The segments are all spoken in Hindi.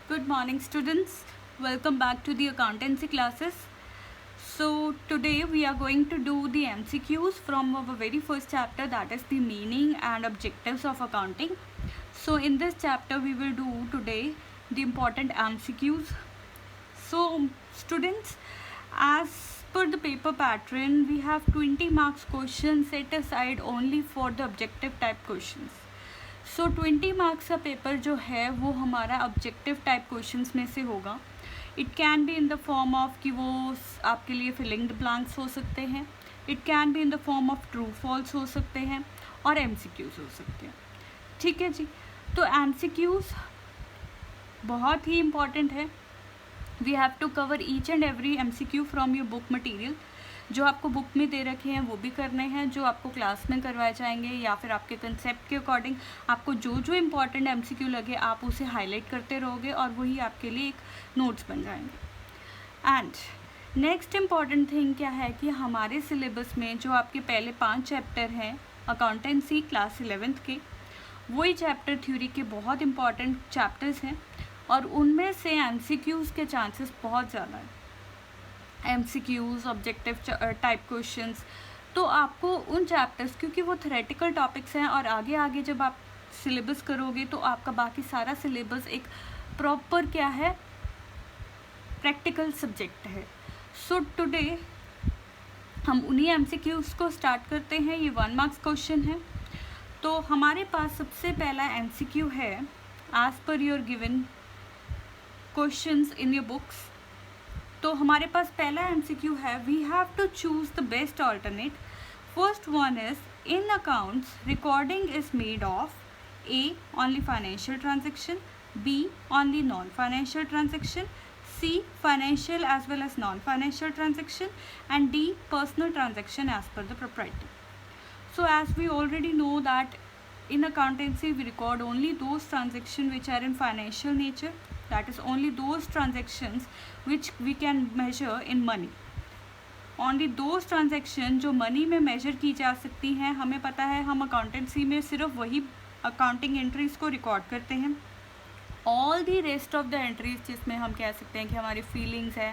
Good morning, students. Welcome back to the accountancy classes. So, today we are going to do the MCQs from our very first chapter, that is the meaning and objectives of accounting. So, in this chapter, we will do today the important MCQs. So, students, as per the paper pattern, we have 20 marks questions set aside only for the objective type questions. So 20 marks का पेपर जो है वो हमारा ऑब्जेक्टिव टाइप क्वेश्चंस में से होगा. It can be in the form of कि वो आपके लिए फिलिंग द ब्लैंक्स हो सकते हैं, it can be in the form of true false हो सकते हैं और MCQs हो सकते हैं. ठीक है जी. तो MCQs बहुत ही इम्पॉर्टेंट है. We have to cover each and every MCQ from your book material. जो आपको बुक में दे रखे हैं वो भी करने हैं, जो आपको क्लास में करवाए जाएंगे या फिर आपके कंसेप्ट के अकॉर्डिंग आपको जो जो इम्पॉर्टेंट MCQ लगे आप उसे हाईलाइट करते रहोगे और वही आपके लिए एक नोट्स बन जाएंगे. एंड नेक्स्ट इम्पॉर्टेंट थिंग क्या है कि हमारे सिलेबस में जो आपके पहले 5 चैप्टर हैं अकाउंटेंसी क्लास 11th के, वही चैप्टर थ्योरी के बहुत इम्पॉर्टेंट चैप्टर्स हैं और उनमें से MCQs के चांसेस बहुत ज़्यादा हैं. MCQs objective type questions. तो आपको उन चैप्टर्स, क्योंकि वो थ्योरेटिकल टॉपिक्स हैं और आगे आगे जब आप सिलेबस करोगे तो आपका बाकी सारा सिलेबस एक प्रॉपर क्या है, प्रैक्टिकल सब्जेक्ट है. सो टुडे हम उन्हीं MCQs को स्टार्ट करते हैं. ये 1 मार्क्स क्वेश्चन है. तो हमारे पास सबसे पहला MCQ है as per your given questions in your books. तो हमारे पास पहला MCQ है, we have to choose the best alternate. First one is in accounts recording is made of A only financial transaction, B only non-financial transaction, C financial as well as non-financial transaction, and D personal transaction as per the proprietor. So as we already know that in accountancy we record only those transactions which are in financial nature, that is only those transactions which we can measure in money. Only those transactions जो मनी में मेजर की जा सकती हैं. हमें पता है हम अकाउंटेंसी में सिर्फ वही अकाउंटिंग एंट्रीज को रिकॉर्ड करते हैं. All the rest of the entries जिसमें हम कह सकते हैं कि हमारी फीलिंग्स है,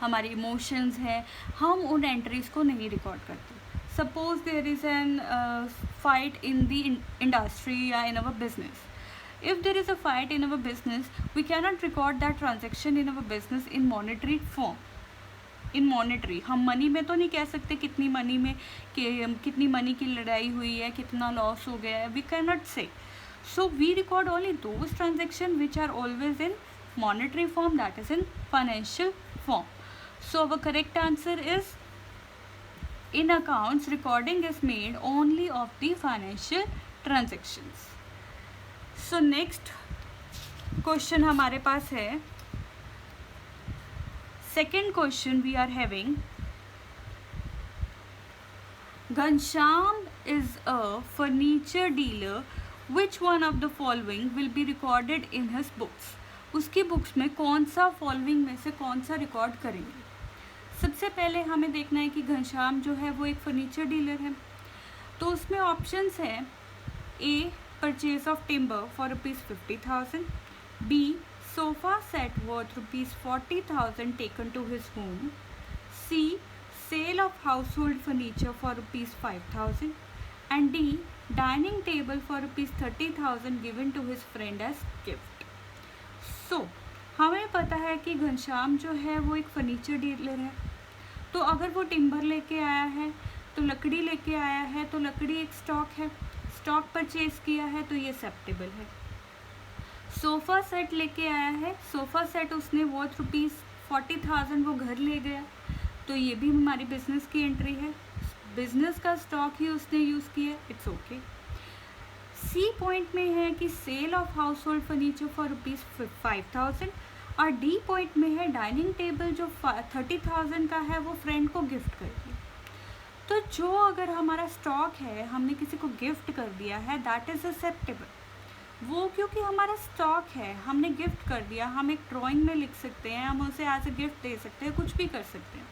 हमारी इमोशंस हैं, हम उन एंट्रीज को नहीं रिकॉर्ड करते. Suppose there is an fight in the industry या in our business. If there is a fight in our business, we cannot record that transaction in our business in monetary form. In monetary, हम मनी में तो नहीं कह सकते कितनी मनी में कितनी मनी की लड़ाई हुई है, कितना लॉस हो गया है. We cannot say. So we record only those transactions which are always in monetary form, that is in financial form. So our correct answer is in accounts recording is made only of the financial transactions. So next question हमारे पास है. Second question we are having, Ghanshyam is a furniture dealer. Which one of the following will be recorded in his books? उसकी बुक्स में कौन सा फॉलोइंग में से कौन सा रिकॉर्ड करेंगे. सबसे पहले हमें देखना है कि घनश्याम जो है वो एक फर्नीचर डीलर है. तो उसमें ऑप्शंस है A purchase of timber for ₹50,000, B sofa set worth ₹40,000 taken to his home, C sale of household furniture for ₹5,000, and D dining table for ₹30,000 given to his friend as gift. So हमें पता है कि घनश्याम जो है वो एक फर्नीचर डीलर है. तो अगर वो टिम्बर लेके आया है तो लकड़ी लेके आया है, तो लकड़ी एक स्टॉक है, स्टॉक परचेज किया है तो ये एक्सेप्टेबल है. सोफ़ा सेट लेके आया है, सोफ़ा सेट उसने वर्थ ₹40,000 वो घर ले गया, तो ये भी हमारी बिजनेस की एंट्री है. बिजनेस का स्टॉक ही उसने यूज़ किया, इट्स ओके. सी पॉइंट में है कि sale of household furniture for ₹5,000 और डी पॉइंट में है डाइनिंग टेबल जो 30,000 का है वो फ्रेंड को गिफ्ट कर दिया. तो जो अगर हमारा स्टॉक है हमने किसी को गिफ्ट कर दिया है, दैट इज़ एक्सेप्टेबल. वो क्योंकि हमारा स्टॉक है, हमने गिफ्ट कर दिया, हम एक ड्राइंग में लिख सकते हैं, हम उसे एज ए गिफ्ट दे सकते हैं, कुछ भी कर सकते हैं.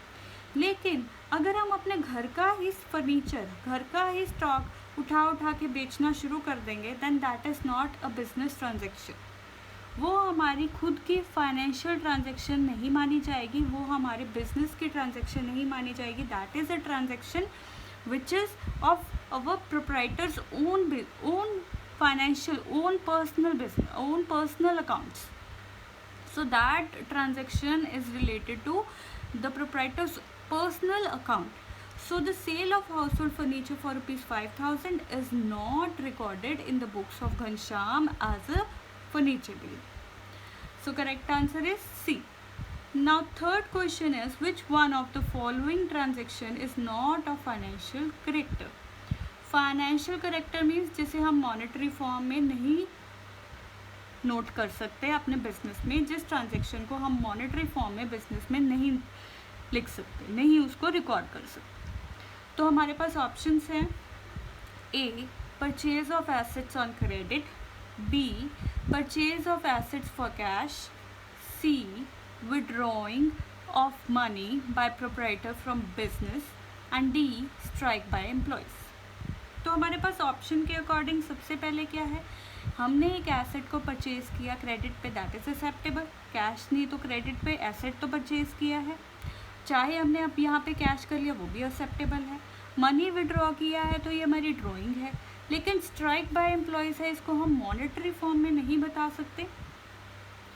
लेकिन अगर हम अपने घर का ही फर्नीचर, घर का ही स्टॉक उठा के बेचना शुरू कर देंगे, then that is not a business transaction. वो हमारी खुद की फाइनेंशियल ट्रांजैक्शन नहीं मानी जाएगी, वो हमारे बिजनेस की ट्रांजैक्शन नहीं मानी जाएगी. That is a transaction which is of our proprietors own financial own personal accounts. So that transaction is related to the proprietor's personal account. So the sale of household furniture for rupees 5,000 is not recorded in the books of Ghanshyam as a furniture deal. So correct answer is C. Now third question is, which one of the following transaction is not of financial character? Financial character means जिसे हम मॉनेटरी फॉर्म में नहीं नोट कर सकते अपने बिजनेस में, जिस ट्रांजैक्शन को हम मॉनेटरी फॉर्म में बिजनेस में नहीं लिख सकते, नहीं उसको रिकॉर्ड कर सकते. तो हमारे पास ऑप्शंस हैं. A, purchase of assets on credit. B, purchase of assets for cash. C, withdrawing of money by proprietor from business. And D, strike by employees. तो हमारे पास ऑप्शन के अकॉर्डिंग सबसे पहले क्या है, हमने एक एसेट को परचेज किया क्रेडिट पे, दैट इज एक्सेप्टेबल. कैश नहीं तो क्रेडिट पे एसेट तो परचेज किया है, चाहे हमने अब यहाँ पे कैश कर लिया वो भी एक्सेप्टेबल है. मनी विड्रॉ किया है तो ये हमारी ड्रॉइंग है. लेकिन स्ट्राइक बाय एम्प्लॉयज़ है, इसको हम मॉनेटरी फॉर्म में नहीं बता सकते,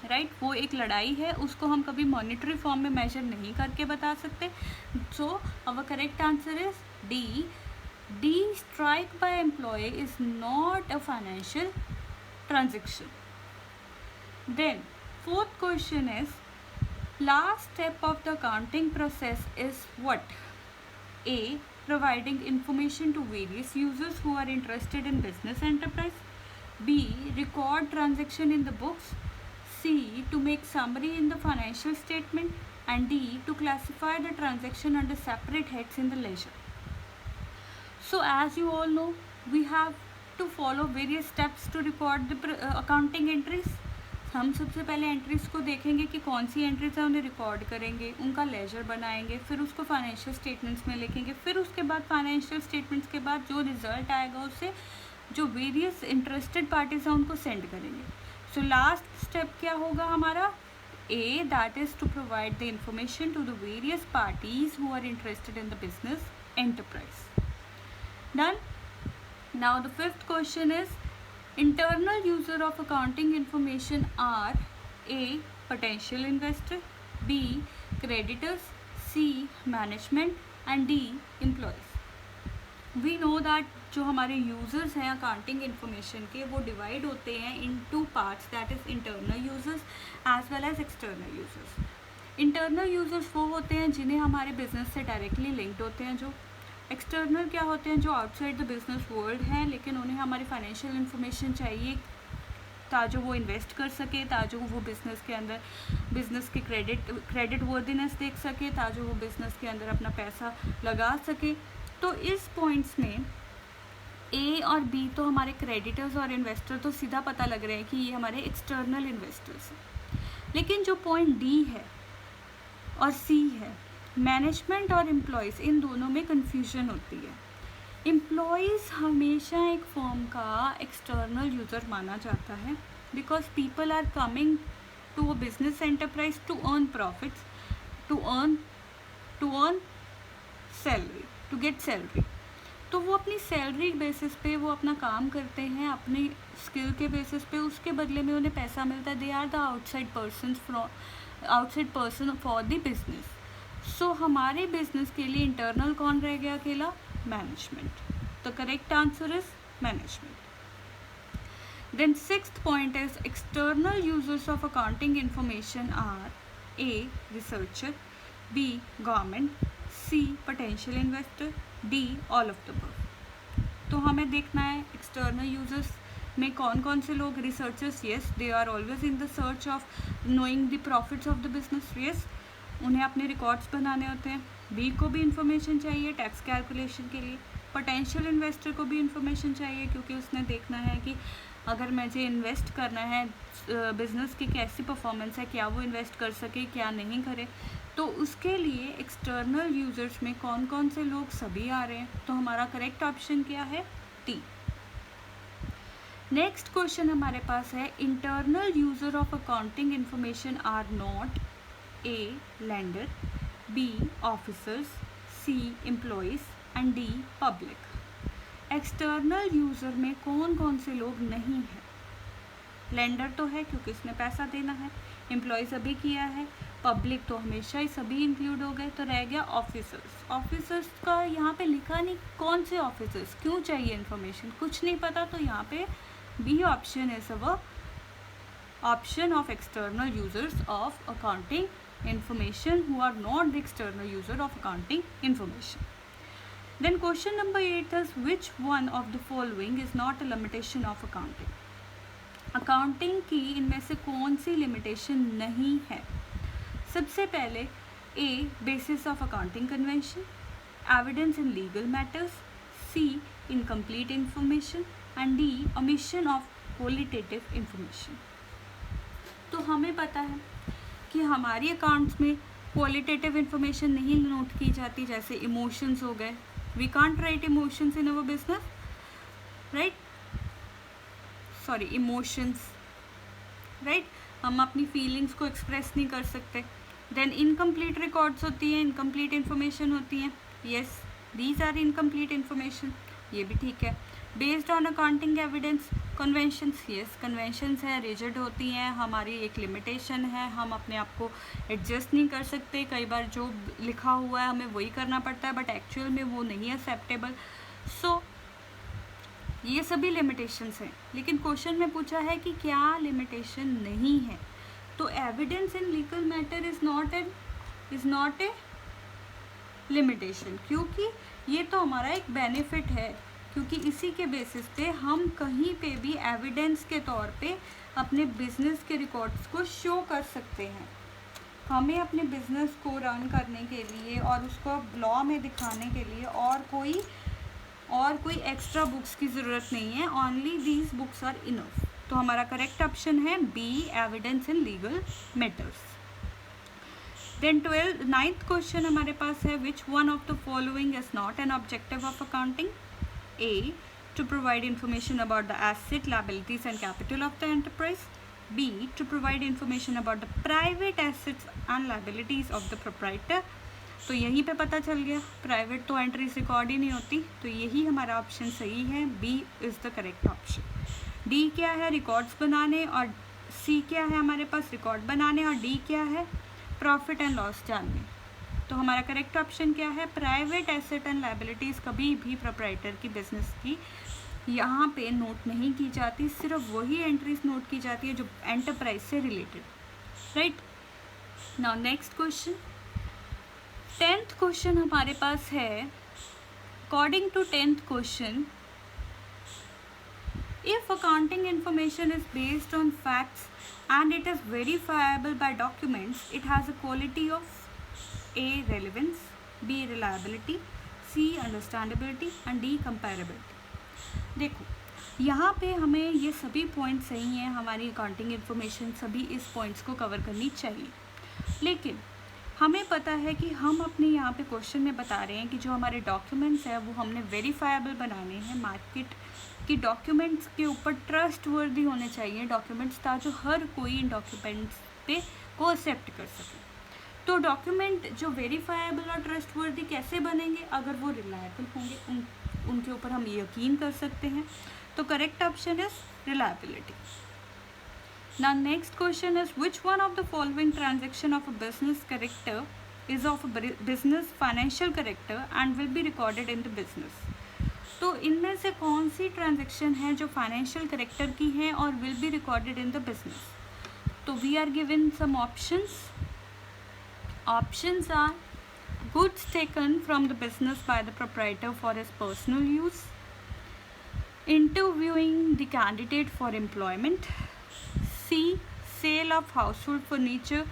राइट. वो एक लड़ाई है, उसको हम कभी मॉनेटरी फॉर्म में मेजर नहीं करके बता सकते. So our correct answer is D. D, strike by employee is not a financial transaction. Then fourth question is, last step of the accounting process is what? A, providing information to various users who are interested in business enterprise. B, record transaction in the books. C, to make summary in the financial statement. And D, to classify the transaction under separate heads in the ledger. So as you all know, we have to follow various steps to record the accounting entries. हम सबसे पहले एंट्रीज को देखेंगे कि कौन सी एंट्रीज है, उन्हें रिकॉर्ड करेंगे, उनका लेजर बनाएंगे, फिर उसको फाइनेंशियल स्टेटमेंट्स में लिखेंगे, फिर उसके बाद फाइनेंशियल स्टेटमेंट्स के बाद जो रिजल्ट आएगा उससे जो वेरियस इंटरेस्टेड पार्टीज हैं उनको सेंड करेंगे. सो लास्ट स्टेप क्या होगा हमारा? A, that is to provide the information to the various parties who are interested in the business enterprise. Done. Now the fifth question is, internal user of accounting information are A, potential investor. B, creditors. C, management. And D, employees. We know that जो हमारे users हैं accounting information के, वो divide होते हैं in two parts, that is internal users as well as external users. Internal users वो होते हैं जिन्हें हमारे business से directly linked होते हैं. जो एक्सटर्नल क्या होते हैं, जो आउटसाइड द बिजनेस वर्ल्ड है, लेकिन उन्हें हमारी फाइनेंशियल इन्फॉर्मेशन चाहिए ताकि वो इन्वेस्ट कर सके, ताकि वो बिज़नेस के अंदर बिज़नेस की क्रेडिट वर्दीनेस देख सके, ताकि वो बिज़नेस के अंदर अपना पैसा लगा सके. तो इस पॉइंट्स में ए और बी तो हमारे क्रेडिटर्स और इन्वेस्टर तो सीधा पता लग रहा है कि ये हमारे एक्सटर्नल इन्वेस्टर्स हैं. लेकिन जो पॉइंट डी है और सी है, मैनेजमेंट और एम्प्लॉयज़, इन दोनों में कन्फ्यूजन होती है. एम्प्लॉयज़ हमेशा एक फॉर्म का एक्सटर्नल यूज़र माना जाता है, because people are coming to a business enterprise to earn profits, to earn salary, to get salary. तो वो अपनी सैलरी बेसिस पे वो अपना काम करते हैं, अपनी स्किल के बेसिस पे, उसके बदले में उन्हें पैसा मिलता है. They are the outside person for the business. So हमारे बिजनेस के लिए इंटरनल कौन रह गया अकेला? Management. The correct answer is management. Then sixth point is, external users of accounting information are A, researcher. B, government. C, potential investor. D, all of the above. तो हमें देखना है एक्सटर्नल यूजर्स में कौन कौन से लोग. Researchers, yes, they are always in the search of knowing the profits of the business. Yes, उन्हें अपने रिकॉर्ड्स बनाने होते हैं. बी को भी इंफॉर्मेशन चाहिए टैक्स कैलकुलेशन के लिए. पोटेंशियल इन्वेस्टर को भी इंफॉर्मेशन चाहिए क्योंकि उसने देखना है कि अगर मुझे इन्वेस्ट करना है बिज़नेस की कैसी परफॉर्मेंस है, क्या वो इन्वेस्ट कर सके, क्या नहीं करे. तो उसके लिए एक्सटर्नल यूज़र्स में कौन कौन से लोग, सभी आ रहे हैं. तो हमारा करेक्ट ऑप्शन क्या है? टी. नेक्स्ट क्वेश्चन हमारे पास है internal user of accounting information are not A lender, B officers, C employees and D public. External user में कौन कौन से लोग नहीं हैं? लेंडर तो है क्योंकि इसने पैसा देना है, एम्प्लॉयज अभी किया है, पब्लिक तो हमेशा ही सभी इंक्लूड हो गए, तो रह गया ऑफिसर्स। ऑफिसर्स का यहाँ पे लिखा नहीं, कौन से ऑफिसर्स, क्यों चाहिए इन्फॉर्मेशन, कुछ नहीं पता, तो यहाँ पे B option is our option of external users of accounting information who are not the external user of accounting information. Then question number 8 is which one of the following is not a limitation of accounting? Accounting की इनमें से कौन सी लिमिटेशन नहीं है? सबसे पहले A basis of accounting convention, evidence in legal matters, C incomplete information and D omission of qualitative information. तो हमें पता है कि हमारी अकाउंट्स में क्वालिटेटिव इंफॉर्मेशन नहीं नोट की जाती, जैसे इमोशंस हो गए, we can't write emotions in our business, right, sorry emotions, right, हम अपनी फीलिंग्स को एक्सप्रेस नहीं कर सकते। देन इनकम्प्लीट रिकॉर्ड्स होती हैं, इनकम्प्लीट इंफॉर्मेशन होती हैं, yes these are incomplete information, ये भी ठीक है। Based on accounting evidence conventions, yes conventions है, रिजिड होती हैं, हमारी एक लिमिटेशन है, हम अपने आप को एडजस्ट नहीं कर सकते, कई बार जो लिखा हुआ है हमें वही करना पड़ता है, बट एक्चुअल में वो नहीं एक्सेप्टेबल। सो ये सभी लिमिटेशंस हैं, लेकिन क्वेश्चन में पूछा है कि क्या लिमिटेशन नहीं है, तो evidence in legal matter is not a limitation, क्योंकि ये तो हमारा एक बेनिफिट है, क्योंकि इसी के बेसिस पे हम कहीं पे भी एविडेंस के तौर पे अपने बिजनेस के रिकॉर्ड्स को शो कर सकते हैं। हमें अपने बिजनेस को रन करने के लिए और उसको लॉ में दिखाने के लिए और कोई एक्स्ट्रा बुक्स की ज़रूरत नहीं है, only these books are enough. तो हमारा करेक्ट ऑप्शन है B evidence in legal matters. Then 9th question हमारे पास है which one of the following is not an objective of accounting? A. To provide information about the asset, liabilities and capital of the enterprise. B. To provide information about the private assets and liabilities of the proprietor. तो यहीं पे पता चल गया, प्राइवेट तो एंट्रीज रिकॉर्ड ही नहीं होती, तो यही हमारा ऑप्शन सही है, B is the correct option. D क्या है? रिकॉर्ड्स बनाने, और C क्या है हमारे पास? रिकॉर्ड बनाने, और D क्या है? प्रॉफिट एंड लॉस जानने। तो हमारा करेक्ट ऑप्शन क्या है? प्राइवेट एसेट एंड लायबिलिटीज़ कभी भी प्रोप्राइटर की बिजनेस की यहाँ पे नोट नहीं की जाती, सिर्फ वही एंट्रीज नोट की जाती है जो एंटरप्राइज से related, right. Now next question, 10th question हमारे पास है, according to 10th question, if accounting information is based on facts and it is verifiable by documents, it has a quality of A. relevance, B. reliability, C. understandability and D. comparability। देखो यहाँ पे हमें ये सभी पॉइंट सही हैं, हमारी अकाउंटिंग इन्फॉर्मेशन सभी इस पॉइंट्स को कवर करनी चाहिए, लेकिन हमें पता है कि हम अपने यहाँ पे क्वेश्चन में बता रहे हैं कि जो हमारे डॉक्यूमेंट्स हैं वो हमने वेरीफाइबल बनाने हैं, मार्केट की डॉक्यूमेंट्स के ऊपर ट्रस्ट वर्दी होने चाहिए डॉक्यूमेंट्स, ताकि जो कोई इन डॉक्यूमेंट्स पे को एक्सेप्ट कर सके। तो डॉक्यूमेंट जो वेरीफाइबल और ट्रस्ट वर्दी कैसे बनेंगे? अगर वो रिलायबल होंगे, उनके ऊपर हम यकीन कर सकते हैं, तो correct option is reliability. Now next question is which one of the following transaction of a business character is of a business financial character and will be recorded in the business? तो इनमें से कौन सी ट्रांजेक्शन है जो फाइनेंशियल करेक्टर की है और will be recorded in the business? तो we are given some options. Options are goods taken from the business by the proprietor for his personal use, interviewing the candidate for employment, C. sale of household furniture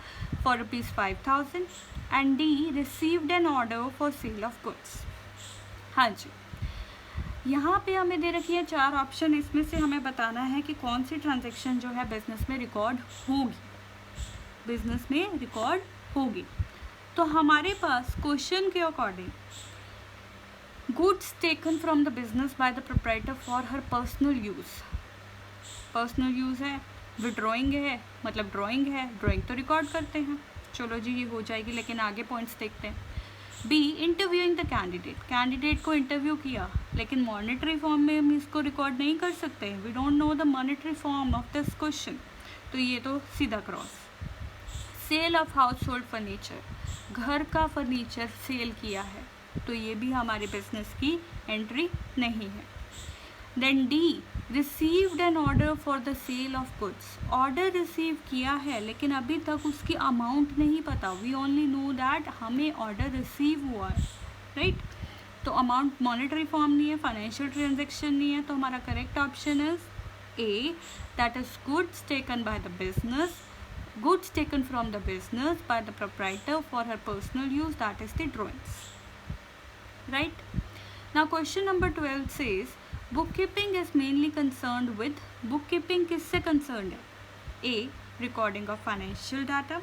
for ₹5,000 and D. received an order for sale of goods। हाँ जी, यहाँ पे हमें दे रखी है 4 ऑप्शन, इसमें से हमें बताना है कि कौन सी ट्रांजेक्शन जो है बिजनेस में रिकॉर्ड होगी। तो हमारे पास क्वेश्चन के according goods taken from the business by the proprietor for her personal use, personal use है, विड्रॉइंग है मतलब ड्राइंग है, ड्राइंग तो रिकॉर्ड करते हैं। चलो जी ये हो जाएगी, लेकिन आगे पॉइंट्स देखते हैं। B, interviewing the candidate, candidate को इंटरव्यू किया लेकिन मॉनेटरी फॉर्म में हम इसको रिकॉर्ड नहीं कर सकते, we don't know the monetary form of this question, तो ये तो सीधा cross. Sale of household furniture, घर का फर्नीचर सेल किया है, तो ये भी हमारे बिजनेस की एंट्री नहीं है। Then D, received an order for the sale of goods, order receive किया है लेकिन अभी तक उसकी अमाउंट नहीं पता, वी ओनली नो दैट हमें ऑर्डर रिसीव हुआ है, राइट। तो अमाउंट मॉनेटरी फॉर्म नहीं है, फाइनेंशियल ट्रांजेक्शन नहीं है, तो हमारा correct option is a, that is goods taken by the business, goods taken from the business by the proprietor for her personal use, that is the drawings, right. Now question number 12 says bookkeeping is mainly concerned with, bookkeeping किससे concerned है? A, recording of financial data,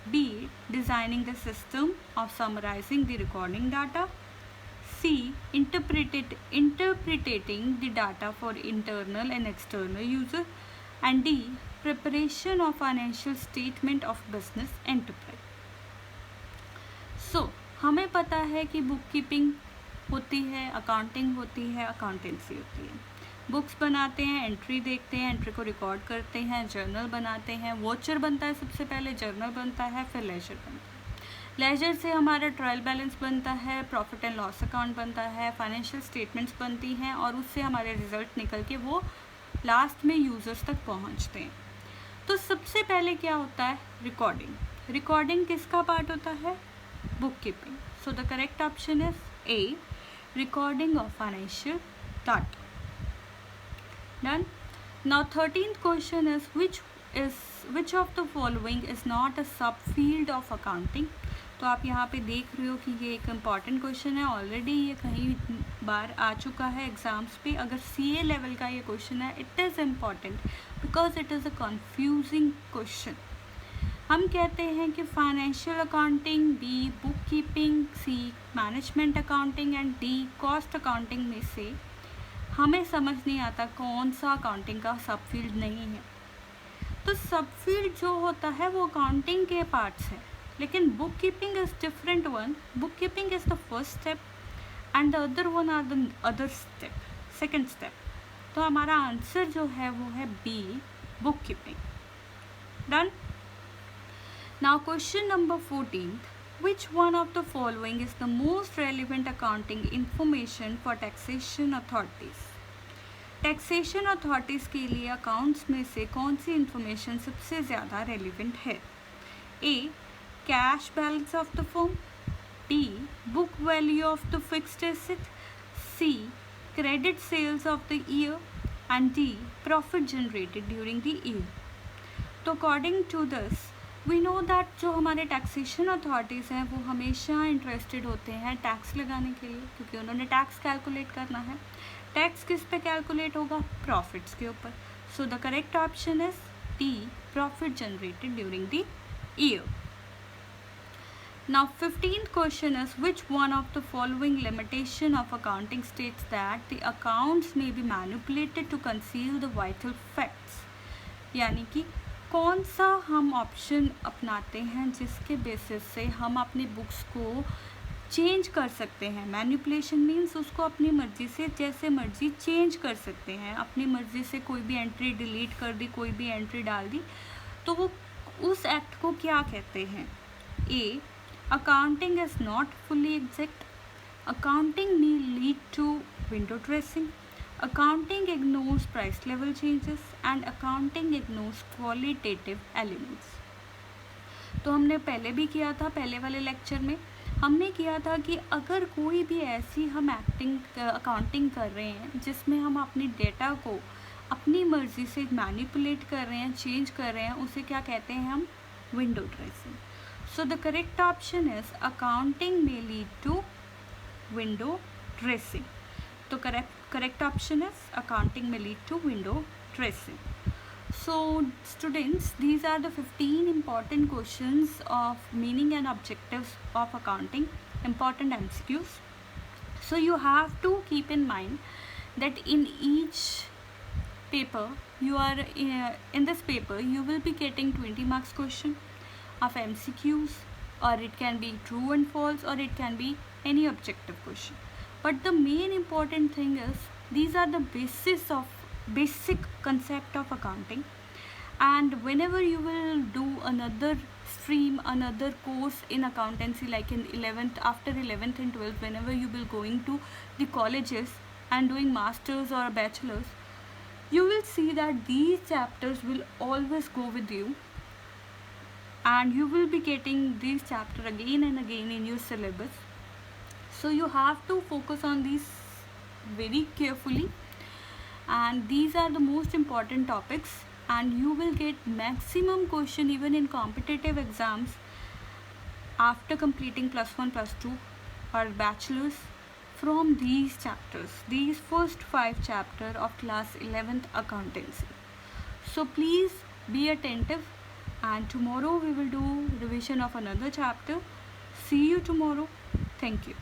B, designing the system of summarizing the recording data, C, interpreting the data for internal and external user, and D, preparation of financial statement of business enterprise. So हमें पता है कि बुक कीपिंग होती है, अकाउंटिंग होती है, अकाउंटेंसी होती है। बुक्स बनाते हैं, एंट्री देखते हैं, एंट्री को रिकॉर्ड करते हैं, जर्नल बनाते हैं, वॉचर बनता है सबसे पहले, जर्नल बनता है, फिर लेजर बनता है। लेजर से हमारा ट्रायल बैलेंस बनता है, प्रॉफिट एंड लॉस अकाउंट बनता है, फाइनेंशियल स्टेटमेंट्स बनती हैं और उससे हमारे रिजल्ट निकल के वो लास्ट में यूज़र्स तक पहुंचते हैं। तो सबसे पहले क्या होता है? रिकॉर्डिंग। रिकॉर्डिंग किसका पार्ट होता है? Book keeping. So the correct option is a, recording of financial data. Done. Now 13th question is which of the following is not a subfield of accounting। तो आप यहाँ पे देख रहे हो कि ये एक इम्पॉर्टेंट क्वेश्चन है, ऑलरेडी ये कहीं बार आ चुका है एग्जाम्स पे। अगर CA लेवल का ये क्वेश्चन है, it is important because it is a confusing question. हम कहते हैं कि financial accounting, B book keeping, C management accounting and D cost accounting में से हमें समझ नहीं आता कौन सा अकाउंटिंग का सब फील्ड नहीं है। तो सब फील्ड जो होता है वो अकाउंटिंग के पार्ट्स है, लेकिन bookkeeping is different one. Bookkeeping is the first step and the other one are the other step, second step. तो हमारा आंसर जो है वो है B bookkeeping. Done. Now question number 14, which one of the following is the most relevant accounting information for taxation authorities। Taxation authorities के लिए अकाउंट्स में से कौन सी इंफॉर्मेशन सबसे ज़्यादा रेलिवेंट है? A, cash balance of the firm, B, book value of the fixed asset, C, credit sales of the year and D, profit generated during the year. तो according to this we know that जो हमारे टैक्सेशन अथॉरिटीज़ हैं वो हमेशा इंटरेस्टेड होते हैं टैक्स लगाने के लिए, क्योंकि उन्होंने टैक्स कैलकुलेट करना है। टैक्स किस पे कैलकुलेट होगा? प्रॉफिट्स के ऊपर। सो the correct option is D, profit generated during the year. Now 15th question is which one of the following limitation of accounting states that the accounts may be manipulated to conceal the vital facts। यानी कि कौन सा हम ऑप्शन अपनाते हैं जिसके बेसिस से हम अपनी बुक्स को चेंज कर सकते हैं। मैनिपुलेशन मीन्स उसको अपनी मर्ज़ी से जैसे मर्ज़ी चेंज कर सकते हैं, अपनी मर्ज़ी से कोई भी एंट्री डिलीट कर दी, कोई भी एंट्री डाल दी, तो वो उस एक्ट को क्या कहते हैं? A, accounting is not fully exact, accounting may lead to window dressing, accounting ignores price level changes and accounting ignores qualitative elements. तो हमने पहले भी किया था, पहले वाले लेक्चर में हमने किया था कि अगर कोई भी ऐसी हम अकाउंटिंग कर रहे हैं जिसमें हम अपनी डेटा को अपनी मर्ज़ी से मैनिपुलेट कर रहे हैं, चेंज कर रहे हैं, उसे क्या कहते हैं हम? Window dressing. So the correct option is accounting में लीड टू विंडो ड्रेसिंग। तो करेक्ट ऑप्शन इज अकाउंटिंग में lead to window dressing. So students, these are the 15 important questions of meaning and objectives of accounting, important MCQs. So you have to keep in mind that in each paper you are in this paper you will be getting 20 marks question of MCQs, or it can be true and false, or it can be any objective question. But the main important thing is these are the basis of basic concept of accounting. And whenever you will do another stream, another course in accountancy, like in 11th, after 11th and 12th, whenever you will going to the colleges and doing masters or bachelors, you will see that these chapters will always go with you, and you will be getting these chapters again and again in your syllabus. So you have to focus on these very carefully, and these are the most important topics, and you will get maximum question even in competitive exams after completing +1 +2 or bachelors from these chapters, these first 5 chapters of class 11th accountancy. So please be attentive, and tomorrow we will do revision of another chapter. See you tomorrow. Thank you.